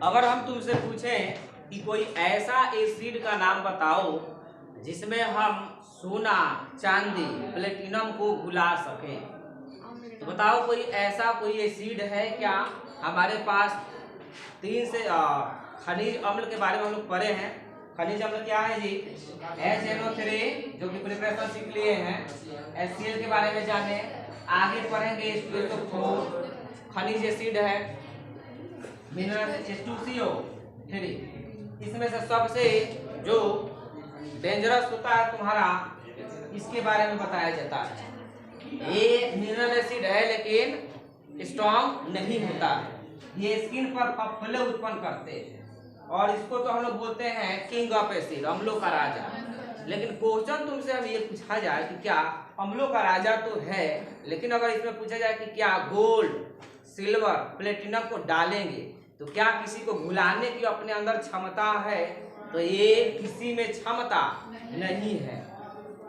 अगर हम तुमसे पूछें कि कोई ऐसा एसिड का नाम बताओ जिसमें हम सोना, चांदी, प्लेटिनम को घुला सकें, तो बताओ कोई ऐसा कोई एसिड है क्या हमारे पास? तीन से खनिज अम्ल के बारे में हम लोग पढ़े हैं। खनिज अम्ल क्या है जी? HNO3 जो कि प्रिपरेशन सीख लिए हैं। HCl के बारे में जाने, आगे पढ़ेंगे H2SO4 खनिज एसिड है। मिनरल H2CO3 इसमें से सबसे जो डेंजरस होता है तुम्हारा, इसके बारे में बताया जाता है। ये मिनरल एसिड है लेकिन स्ट्रॉन्ग नहीं होता है, ये स्किन पर फफोले उत्पन्न करते हैं और इसको तो हम लोग बोलते हैं किंग ऑफ एसिड, अम्लों का राजा। लेकिन क्वेश्चन तुमसे अब ये पूछा जाए कि क्या अम्लों का राजा तो है, लेकिन अगर इसमें पूछा जाए कि क्या गोल्ड, सिल्वर, प्लेटिनम को डालेंगे तो क्या किसी को घुलाने की अपने अंदर क्षमता है? तो ये किसी में क्षमता नहीं है।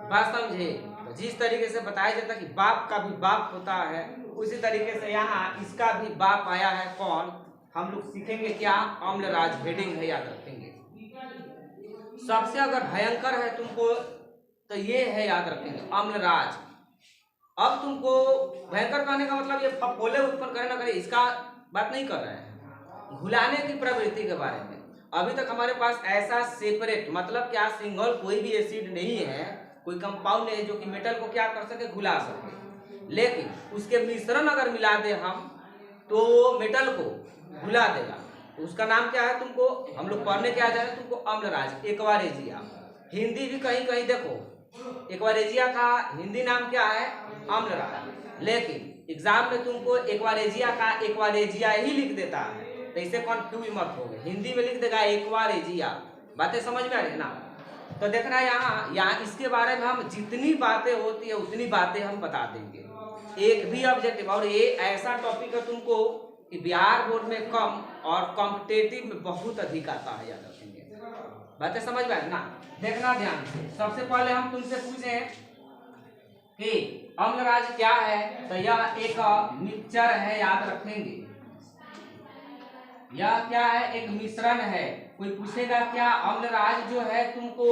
बात समझे? तो जिस तरीके से बताया जाता है कि बाप का भी बाप होता है, उसी तरीके से यहाँ इसका भी बाप आया है। कौन? हम लोग सीखेंगे क्या? अम्लराज हेडिंग है, याद रखेंगे। सबसे अगर भयंकर है तुमको तो ये है, याद रखेंगे, अम्लराज। अब तुमको भयंकर कहने का मतलब ये फफोले उत्पन्न करे ना करे, इसका बात नहीं कर रहे हैं, घुलाने की प्रवृत्ति के बारे में। अभी तक हमारे पास ऐसा सेपरेट मतलब क्या सिंगल कोई भी एसिड नहीं है, कोई कंपाउंड है जो कि मेटल को क्या कर सके, घुला सके। लेकिन उसके मिश्रण अगर मिला दे हम तो मेटल को घुला देगा। तो उसका नाम क्या है? तुमको हम लोग पढ़ने क्या जा रहे हैं, तुमको अम्लराज, एक्वारेजिया। हिंदी भी कहीं कहीं देखो, एक्वारेजिया का हिंदी नाम क्या है? अम्लराज। लेकिन एग्जाम में तुमको एक्वारेजिया का एक्वारेजिया ही लिख देता है, तो इसे कंफ्यूज मत हो गए। हिंदी में लिख देगा एक्वारेजिया। बातें समझ में आ रही है ना? तो देखना यहाँ इसके बारे में हम जितनी बातें होती है उतनी बातें हम बता देंगे, एक भी ऑब्जेक्टिव। और ये ऐसा टॉपिक है तुमको कि बिहार बोर्ड में कम और कॉम्पिटेटिव में बहुत अधिक आता है, याद रखेंगे। बातें समझ में आ रही ना? देखना ध्यान से। सबसे पहले हम तुमसे पूछें कि अम्लराज क्या है, तो यह एक मिक्सचर है, याद रखेंगे। यह क्या है? एक मिश्रण है। कोई पूछेगा क्या अम्लराज जो है तुमको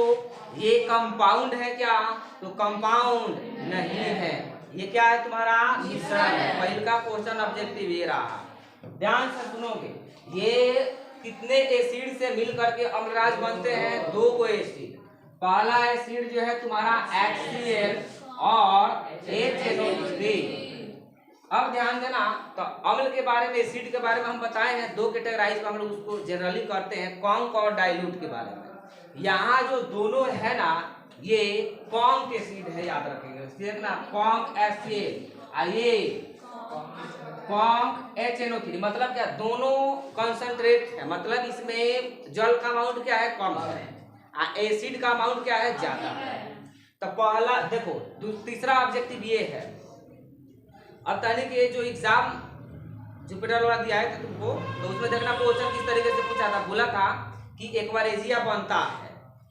ये कंपाउंड है क्या, तो कंपाउंड नहीं है, ये क्या है तुम्हारा? मिश्रण है। पहले का क्वेश्चन ऑब्जेक्टिव ये रहा, ध्यान से सुनोगे। ये कितने एसिड से मिल करके अम्लराज बनते हैं? दो को एसिड। पहला एसिड जो है तुम्हारा HCl और HNO3। अब ध्यान देना, तो अम्ल के बारे में, एसिड के बारे में हम बताए हैं, दो कैटेगराइज में हम लोग उसको जनरली करते हैं, कॉन्क और डाइल्यूट के बारे में। यहाँ जो दोनों है ना, ये कॉन्क एसिड है, याद रखेंगे। देखना, कॉन्क HCl, ये कॉन्क HNO3, मतलब क्या? दोनों कंसंट्रेट है, मतलब इसमें जल का अमाउंट क्या है? कम है, एसिड का अमाउंट क्या है? ज्यादा है। तो पहला देखो, तीसरा ऑब्जेक्टिव ये है। अब तानी कि जो एग्जाम जुपिटर वाला दिया है तुमको, तो उसमें देखना क्वेश्चन किस तरीके से पूछा था। बोला था कि एक्वारेजिया बनता है,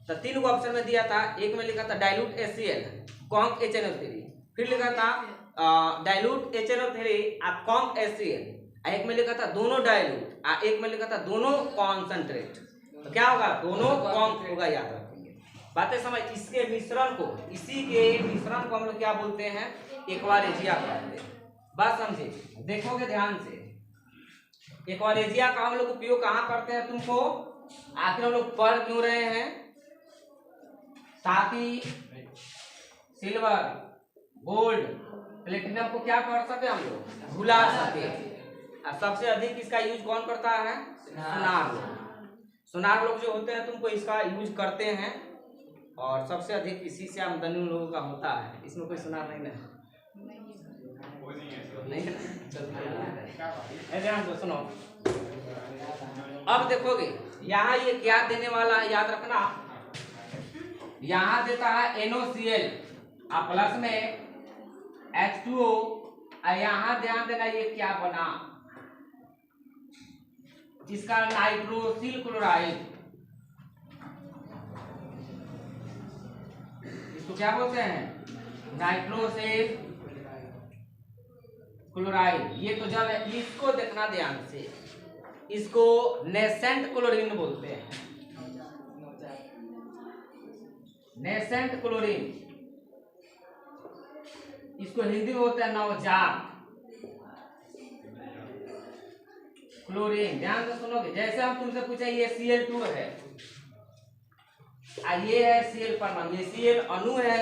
तो तीन को ऑप्शन में दिया था। एक में लिखा था डाइल्यूट HCl, कॉन्क HNO3, फिर लिखा था डाइल्यूट HNO3 और कॉन्क HCl, एक में लिखा था दोनों डाइल्यूट, एक में लिखा था दोनों कॉन्सेंट्रेट। तो क्या होगा? दोनों कॉन्क होगा, याद रखेंगे। बातें समझ। इसके मिश्रण को, इसी के मिश्रण को हम लोग क्या बोलते हैं? एक्वारेजिया कहते हैं। बात समझे? देखोगे ध्यान से, एक्वारेजिया का हम लोग उपयोग कहाँ करते हैं तुमको, आखिर हम लोग पढ़ क्यों रहे हैं? ताकि सिल्वर, गोल्ड, प्लेटिनम को क्या कर सके, हम लोग भुला सके। और सबसे अधिक इसका यूज कौन करता है? सोनार लोग। सोनार लोग जो होते हैं तुमको इसका यूज करते हैं, और सबसे अधिक इसी से आमदनी लोगों का होता है। इसमें कोई सोनार नहीं है, ध्यान दो, सुनो। अब देखोगे यहाँ ये क्या देने वाला है, याद रखना। यहाँ देता है NOCl और प्लस में H2O, और यहाँ ध्यान देना ये क्या बना, जिसका नाइट्रोसिल क्लोराइड, इसको क्या बोलते हैं? Nitrosyl chloride. ये तो जल है, इसको देखना ध्यान से। इसको नेसेंट क्लोरीन बोलते हैं। नेसेंट क्लोरीन, इसको हिंदी में बोलते हैं नवजात क्लोरीन। ध्यान से सुनोगे, जैसे हम तुमसे पूछे ये Cl2 है, ये है Cl परमाणु, ये Cl अणु है,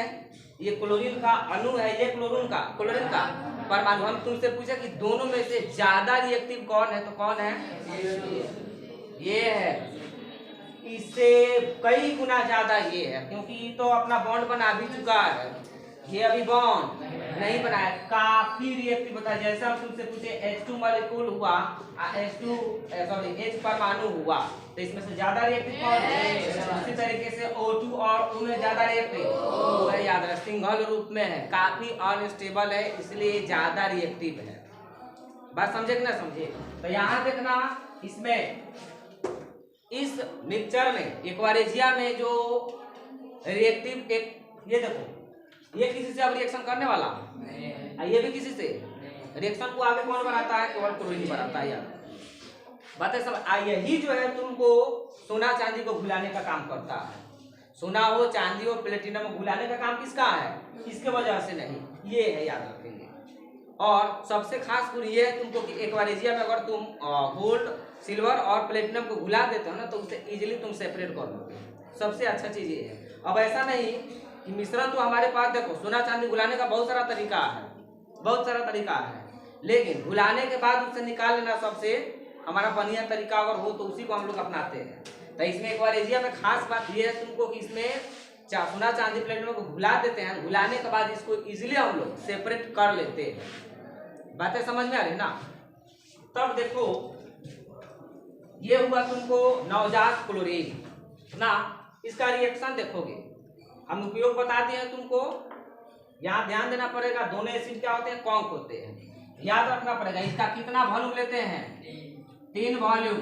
ये क्लोरीन का अणु है, ये क्लोरीन का परमाणु। हम तुमसे पूछे कि दोनों में से ज्यादा रिएक्टिव कौन है, तो कौन है? ये है। इससे कई गुना ज्यादा ये है, क्योंकि तो अपना बॉन्ड बना भी चुका है, ये अभी बॉन्ड नहीं बनाया, काफी रिएक्टिव होता है। जैसे हम तुमसे पूछे H2 मॉलिक्यूल हुआ, H परमाणु हुआ, तो इसमें से ज्यादा रिएक्टिव कौन है? उसी तरीके से O2 और U में ज्यादा रिएक्टिव वो है, याद रख, सिंगल रूप में है, काफी अनस्टेबल है, इसलिए ज्यादा रिएक्टिव है। बात समझे कि ना समझे? तो यहाँ देखना, इसमें इस मिक्सचर में एक्वारेजिया में जो रिएक्टिव एक, ये देखो, ये किसी से अब रिएक्शन करने वाला, ये भी किसी से। रिएक्शन को आगे कौन बनाता है? केवल क्लोरीन बनाता है। यार बातें सब, यही जो है तुमको सोना चांदी को घुलाने का काम करता है। सोना हो, चांदी हो, प्लेटिनम को घुलाने का काम किसका है? इसके वजह से नहीं, ये है, याद रखेंगे। और सबसे खास गुण ये है तुमको कि एक्वारेजिया में अगर तुम गोल्ड, सिल्वर और प्लेटिनम को घुला देते हो ना, तो उसे इजीली तुम सेपरेट कर लोगे। सबसे अच्छा चीज ये है। अब ऐसा नहीं कि मिश्रण तो हमारे पास, देखो, सोना चांदी घुलाने का बहुत सारा तरीका है, लेकिन घुलाने के बाद उसे निकाल लेना सबसे हमारा बढ़िया तरीका अगर हो तो उसी को हम लोग अपनाते हैं। तो इसमें एक्वारेजिया में खास बात ये है तुमको कि इसमें सोना चांदी प्लेटिनम को घुला देते हैं, घुलाने के बाद इसको इजीली हम लोग सेपरेट कर लेते हैं। बातें समझ में आ रही ना? तब देखो, ये हुआ तुमको नवजात क्लोरीन ना, इसका रिएक्शन देखोगे, हम उपयोग बता दिए हैं तुमको। यहाँ ध्यान देना पड़ेगा, दोनों एसिड क्या होते हैं? कॉन्क होते हैं। याद रखना पड़ेगा, इसका कितना वॉल्यूम लेते हैं? 3 वॉल्यूम।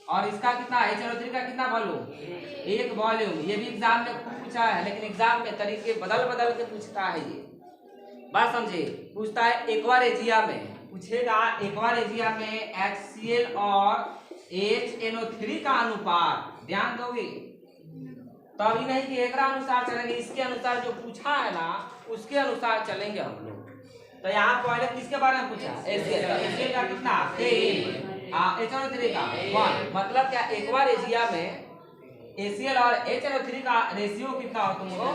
और इसका कितना, HNO3 का कितना वॉल्यूम? 1 वॉल्यूम। ये भी एग्जाम में खूब पूछा है, लेकिन एग्जाम में तरीके बदल बदल के पूछता है। ये बात समझे? पूछता है एक्वारेजिया में, पूछेगा एक्वारेजिया में HCl और HNO3 का अनुपात। ध्यान दोगे, तभी नहीं कि एक अनुसार चलेंगे, इसके अनुसार जो पूछा है ना उसके अनुसार चलेंगे हम लोग। तो यहाँ पहले किसके बारे में पूछा? HCl का कितना? 3, HNO3 का 1। मतलब क्या, एक्वारेजिया में HCl और HNO3 का रेशियो कितना हो तुमको?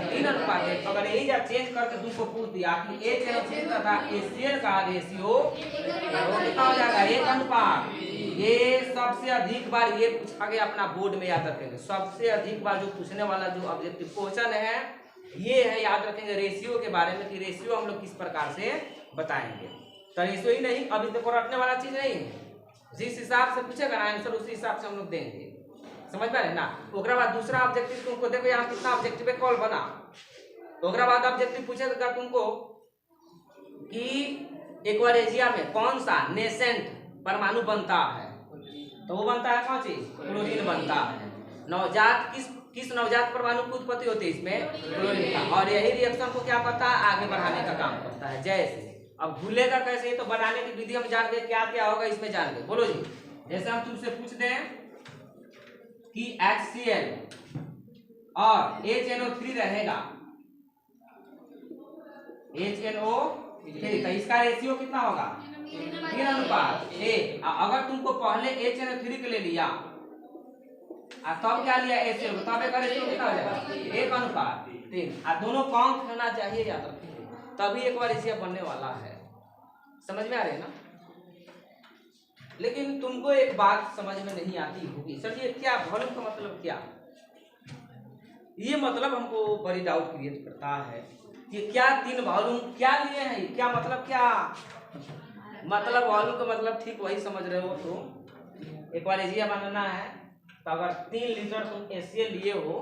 3 अनुपात 1। अगर यही जा चेंज करके तुमको पूछ दिया कि HNO3 तथा HCl का रेशियो कितना हो जाएगा? 1 अनुपात। ये सबसे अधिक बार ये पूछा गया, अपना बोर्ड में याद रखेंगे। सबसे अधिक बार जो पूछने वाला जो ऑब्जेक्टिव क्वेश्चन है ये है, याद रखेंगे, रेशियो के बारे में, कि रेशियो हम लोग किस प्रकार से बताएंगे। तो रेशियो ही नहीं, अभी देखो रटने वाला चीज नहीं है, जिस हिसाब से पूछेगा ना आंसर उसी हिसाब से हम लोग देंगे। समझ में आ रहे ना? ओकरा बाद दूसरा ऑब्जेक्टिव तुमको, देखो यहाँ कितना ऑब्जेक्टिव है, कॉल बना। ओकरा बाद ऑब्जेक्टिव पूछेगा तुमको कि एक्वारेजिया में कौन सा नेसेंट परमाणु बनता है, तो वो बनता है कौन चीज? क्लोरीन बनता है। नवजात, किस नवजात परमाणु की उत्पत्ति होती है? इसमें क्लोरीन का। और यही रिएक्शन को क्या करता है? आगे बढ़ाने का काम करता है। जैसे अब भूलेगा कैसे, तो बनाने की विधि हम जान गए, क्या क्या होगा इसमें जान गए। बोलो जी। जैसे हम तुमसे पूछ दें कि HCl और HNO3 रहेगा, HNO3, तो इसका रेशियो कितना होगा? 3 अनुपात 1। अगर तुमको पहले HNO3 के ले लिया तब क्या लिया HCl को, तब एक रेशियो कितना हो जाएगा? 1 अनुपात 3। दोनों कॉन्क होना चाहिए, याद रखिए, तभी एक्वारेजिया बनने वाला है। समझ में आ रहे हैं ना? लेकिन तुमको एक बात समझ में नहीं आती होगी, सर ये क्या वॉल्यूम का मतलब क्या? ये मतलब हमको बड़ी डाउट क्रिएट करता है कि क्या 3 वॉल्यूम क्या लिए हैं, क्या मतलब, क्या मतलब वॉल्यूम का मतलब ठीक वही समझ रहे हो। तो एक्वारेजिया बनाना है तो अगर 3 लीटर तुम HCl लिए हो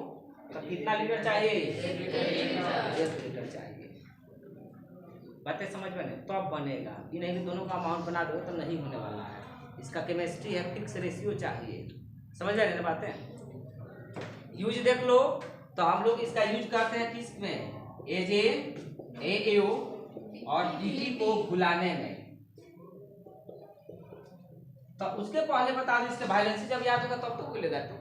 तो कितना लीटर चाहिए? 10 लीटर चाहिए। बातें समझ में नहीं? तो अब बनेगा कि नहीं, दोनों का अमाउंट बना दो तो नहीं होने वाला है। इसका केमिस्ट्री है, फिक्स रेशियो चाहिए। समझ में आ रही है बातें? यूज देख लो, तो हम लोग इसका यूज करते हैं किस में? AAO और DT को घुलाने में। तो उसके पहले बता दो इसके वायलेंसी जब याद होगा तब तो बोलेगा तू।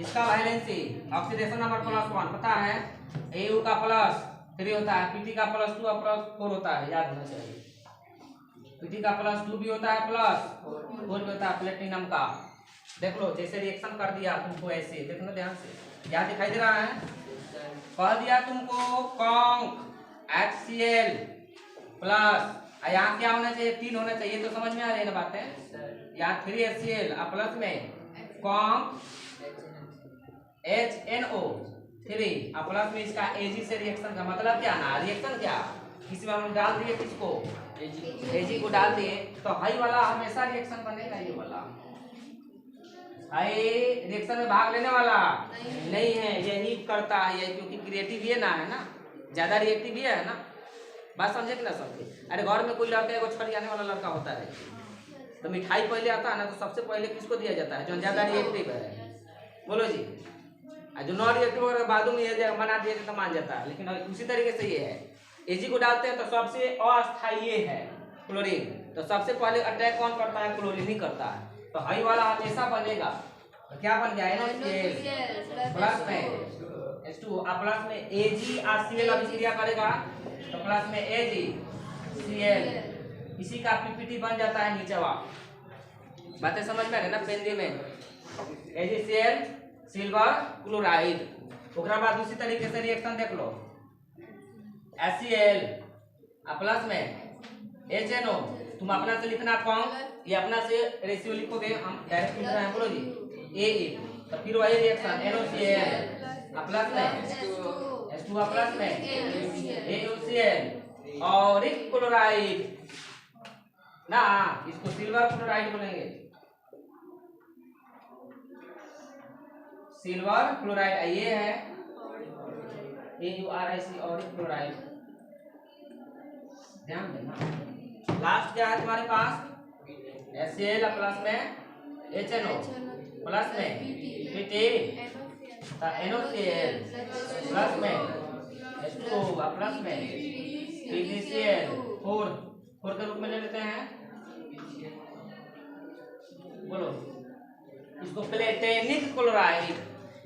इसका वायलेंसी ऑक्सीडेशन नंबर +1 पता है, AU का +3 होता है, PT का +2 और +4 होता है, याद होना चाहिए। PT का +2 भी होता है, +4 भी होता है प्लेटिनम का। देख लो जैसे रिएक्शन कर दिया तुमको ऐसे, देखना ध्यान से, यहाँ दिखाई दे रहा है, कह दिया तुमको कॉन्क HCl प्लस, यहाँ क्या होना चाहिए, 3 होना चाहिए, तो समझ में आ रही है ना बातें। यहाँ 3 HCl और प्लस में कॉन्क HNO3 और प्लस में इसका Ag से रिएक्शन का मतलब क्या ना, रिएक्शन क्या, इसमें हम डाल दिए किसको, Ag को डाल दिए, तो हाई वाला हमेशा रिएक्शन बनेगा, ये वाला हाई रिएक्शन में भाग लेने वाला नहीं है, यही करता है ये, क्योंकि क्रिएटिव ये ना है ना, ज्यादा रिएक्टिव ये है ना, बात समझे कि ना समझे। अरे घर में कोई लड़का एगो छड़ी आने वाला लड़का होता है, तो मिठाई पहले आता है ना, तो सबसे पहले किसको दिया जाता है, जो ज्यादा रिएक्टिव है, बोलो जी। जो नॉन रिएक्टिव और बादू में ये बना दिया तो मान जाता है, लेकिन उसी तरीके से ये है, Ag को डालते हैं तो सबसे अस्थायी ये है क्लोरीन, तो सबसे पहले अटैक कौन करता है, क्लोरीन ही करता है, तो हाई वाला हमेशा बनेगा, तो क्या बन गया NaCl प्लस में H2 और प्लस में AgCl अभिक्रिया करेगा, तो प्लस में AgCl, इसी का PPT बन जाता है नीचेवा, बातें समझ में आ गई ना, पेंदी में AgCl सिल्वर क्लोराइड। ओकरा बाद दूसरी तरीके से रिएक्शन देख लो, HCl प्लस में HNO, तुम अपना से लिखना कौन, ये अपना से रेशियो लिखोगे, हम डायरेक्ट लिख रहे हैं, बोलो जी AA, तो फिर वही रिएक्शन NaOCl प्लस में H2 प्लस में AuCl और एक क्लोराइड ना, इसको सिल्वर क्लोराइड बोलेंगे, सिल्वर क्लोराइड, ये है AuRiC और एक क्लोराइड, ध्यान देना। लास्ट क्या है तुम्हारे पास, HCl प्लस में HNO प्लस में PT NaCl प्लस में H2 प्लस में PgCl 4 के रूप में ले लेते हैं, बोलो इसको प्लेटेनिक क्लोराइड,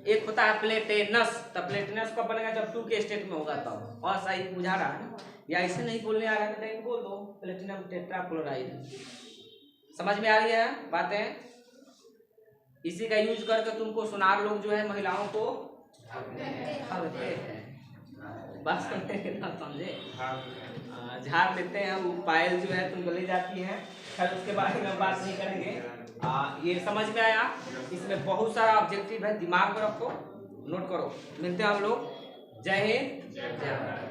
एक होता है प्लेटेनस, तो प्लेटेनस कब बनेगा, जब 2 के स्टेट में होगा तब, और सही बुझा रहा है, या ऐसे नहीं बोलने आ रहा है तो नहीं बोल दो प्लेटिनम टेट्राक्लोराइड, समझ में आ रही है बातें। इसी का यूज करके तुमको सुनार लोग जो है महिलाओं को बात समझे, झाड़ लेते हैं, वो पायल जो है तुम गली जाती है, खैर उसके बारे में बात नहीं करेंगे। ये समझ में आया, इसमें बहुत सारा ऑब्जेक्टिव है, दिमाग में रखो, नोट करो। मिलते हैं हम लोग, जय हिंद जय भारत।